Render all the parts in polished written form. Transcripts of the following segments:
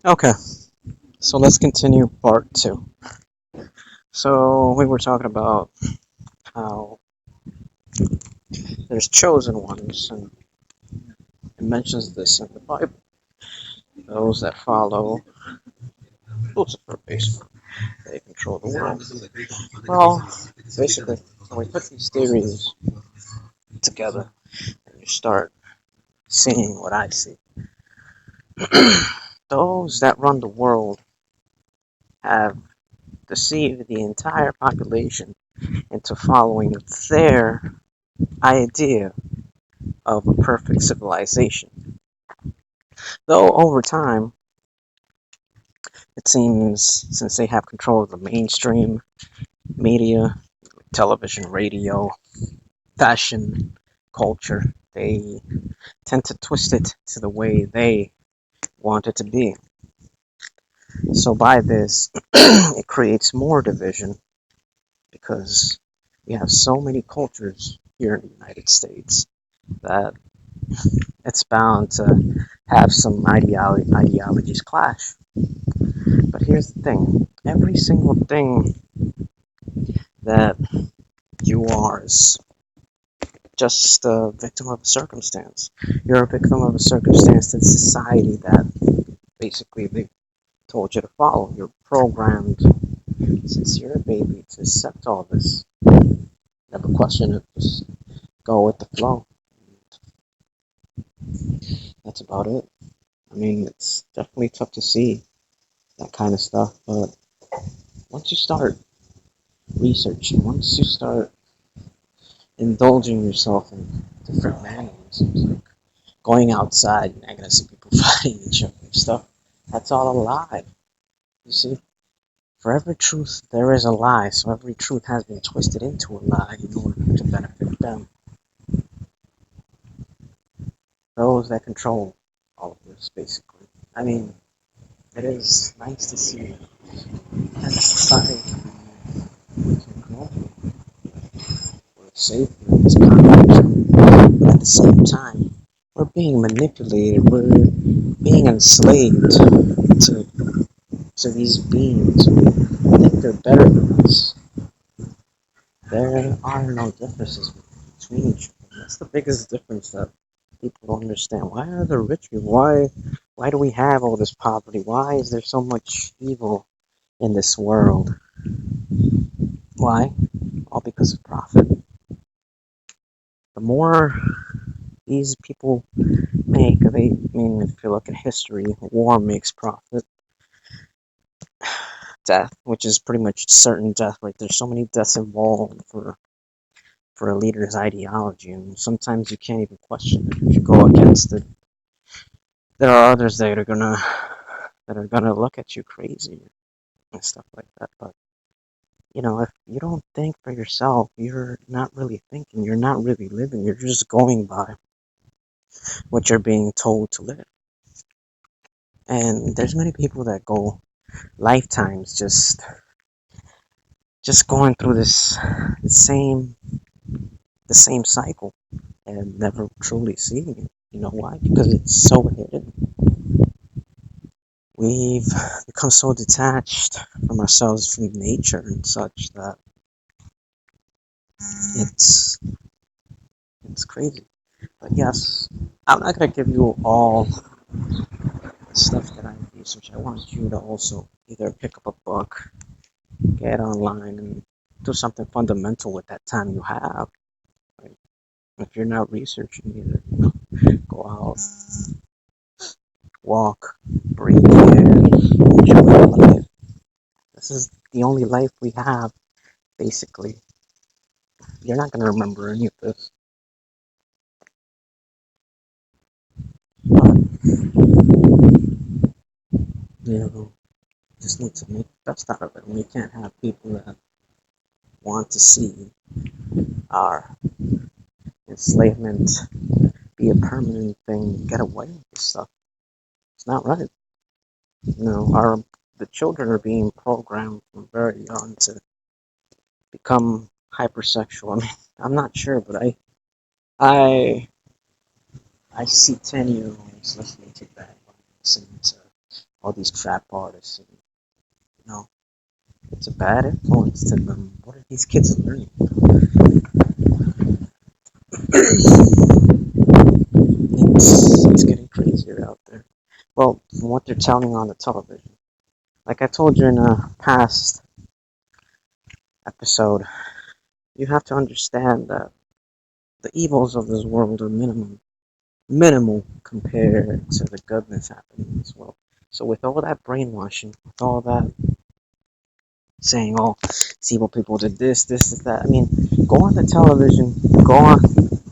Okay, so let's continue part two. So we were talking about how there's chosen ones, and it mentions this in the Bible. Those that follow Lucifer, basically, they control the world. Well, basically, when we put these theories together, and you start seeing what I see, those that run the world have deceived the entire population into following their idea of a perfect civilization. Though over time, it seems since they have control of the mainstream media, television, radio, fashion, culture, they tend to twist it to the way they want it to be. So by this, it creates more division because we have so many cultures here in the United States that it's bound to have some ideologies clash. But here's the thing: every single thing that you are is just a victim of a circumstance. You're a victim of a circumstance in society that basically they told you to follow. You're programmed since you're a baby to accept all this. Never question it, just go with the flow. That's about it. I mean, it's definitely tough to see that kind of stuff, but once you start researching, once you start indulging yourself in different mannerisms, like going outside, you're not gonna see people fighting each other and stuff. That's all a lie. You see, for every truth there is a lie, so every truth has been twisted into a lie in order to benefit them. Those that control all of this, basically. I mean, it is nice to see that society we can grow, we're safe in this country, but at the same time, we're being manipulated, we're being enslaved to these beings who think they're better than us. There are no differences between each other. That's the biggest difference that people don't understand. Why are the rich people? Why do we have all this poverty? Why is there so much evil in this world? Why? All because of profit. The more these people make, I mean, if you look at history, war makes profit. Death, which is pretty much certain death, right? There's so many deaths involved for a leader's ideology, and sometimes you can't even question it. If you go against it, there are others that are gonna look at you crazy and stuff like that. But if you don't think for yourself, you're not really thinking. You're not really living. You're just going by what you're being told to live. And there's many people that go lifetimes just going through the same the same cycle and never truly seeing it. You know why? Because it's so hidden. We've become so detached from ourselves, from nature and such that it's it's crazy. But yes, I'm not gonna give you all the stuff that I've researched. I want you to also either pick up a book, get online, and do something fundamental with that time you have. Right? If you're not researching either, go out, walk, breathe air, enjoy life. This is the only life we have, basically. You're not gonna remember any of this. But, you know, just need to make the best out of it. And we can't have people that want to see our enslavement be a permanent thing, get away with this stuff. It's not right. Our the children are being programmed from very young to become hypersexual. I mean, I'm not sure, but I I see 10-year-olds listening to that. listening to all these trap artists, and you know, it's a bad influence to them. What are these kids learning? It's getting crazier out there. Well, from what they're telling on the television, like I told you in a past episode, you have to understand that the evils of this world are minimal compared to the goodness happening in this world. So with all that brainwashing, with all that saying, "Oh, see what people did this, that," I mean, go on the television, go on,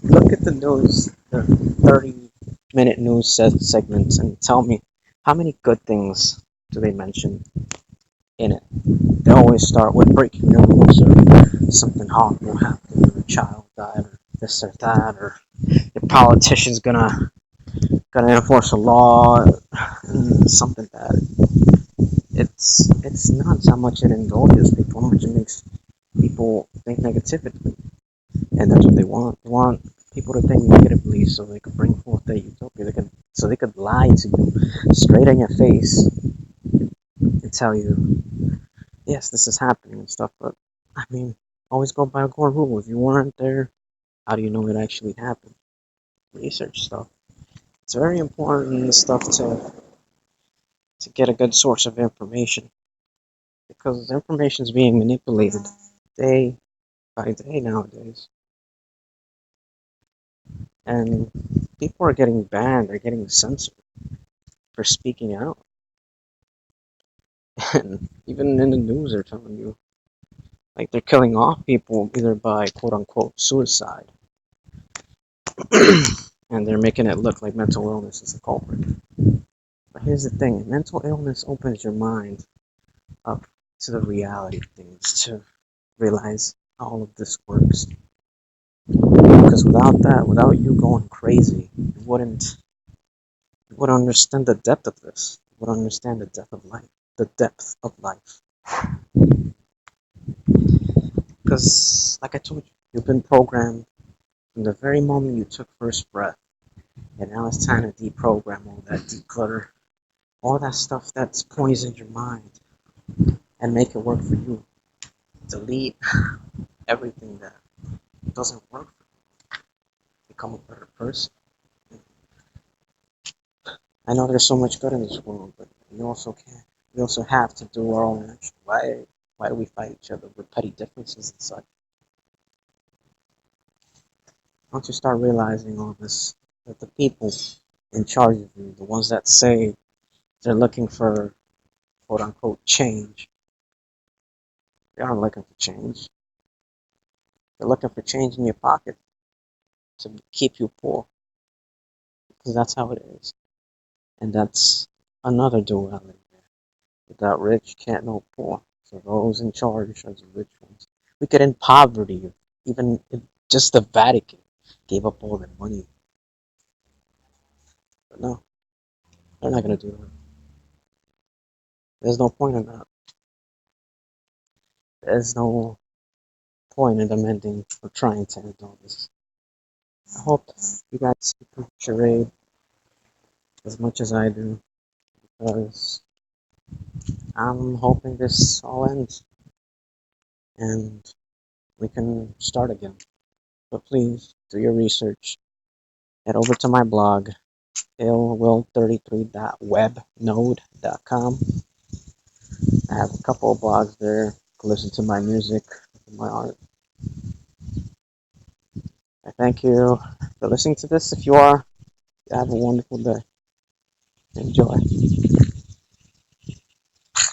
look at the news, the 30-minute news segments, and tell me how many good things do they mention in it. They always start with breaking news or something horrible happened, or a child died, or this or that, or your politician's gonna enforce a law, and something bad. It's not how much it indulges people, how much it makes people think negatively, and that's what they want. They want people to think negatively so they could bring forth their utopia. They could lie to you straight in your face and tell you, yes, this is happening and stuff. But I mean, always go by a core rule. If you weren't there, how do you know it actually happened? Research stuff. It's very important in this stuff to get a good source of information because information is being manipulated day by day nowadays, and people are getting banned. They're getting censored for speaking out, and even in the news, they're telling you like they're killing off people either by quote unquote suicide, and they're making it look like mental illness is the culprit. But here's the thing: mental illness opens your mind up to the reality of things, to realize how all of this works. Because without that, without you going crazy, you wouldn't understand the depth of this. You would understand the depth of life. The depth of life. Because, like I told you, you've been programmed from the very moment you took first breath, and now it's time to deprogram all that, declutter all that stuff that's poisoned your mind, and make it work for you. Delete everything that doesn't work for you. Become a better person. I know there's so much good in this world, but we also can't. We also have to do our own action. Why do we fight each other with petty differences and such? Once you start realizing all this, that the people in charge of you, the ones that say they're looking for quote unquote change, they aren't looking for change. They're looking for change in your pocket to keep you poor, because that's how it is. And that's another duality. Without rich, can't know poor. So those in charge are the rich ones. We could end poverty even if just the Vatican gave up all their money. But no, they're not going to do that. There's no point in that. There's no point in them ending or trying to end all this. I hope you guys support charade as much as I do, because I'm hoping this all ends and we can start again. But please do your research. Head over to my blog, ill33will.webnode.com. I have a couple of blogs there. You can listen to my music, my art. I thank you for listening to this. If you are, have a wonderful day. Enjoy.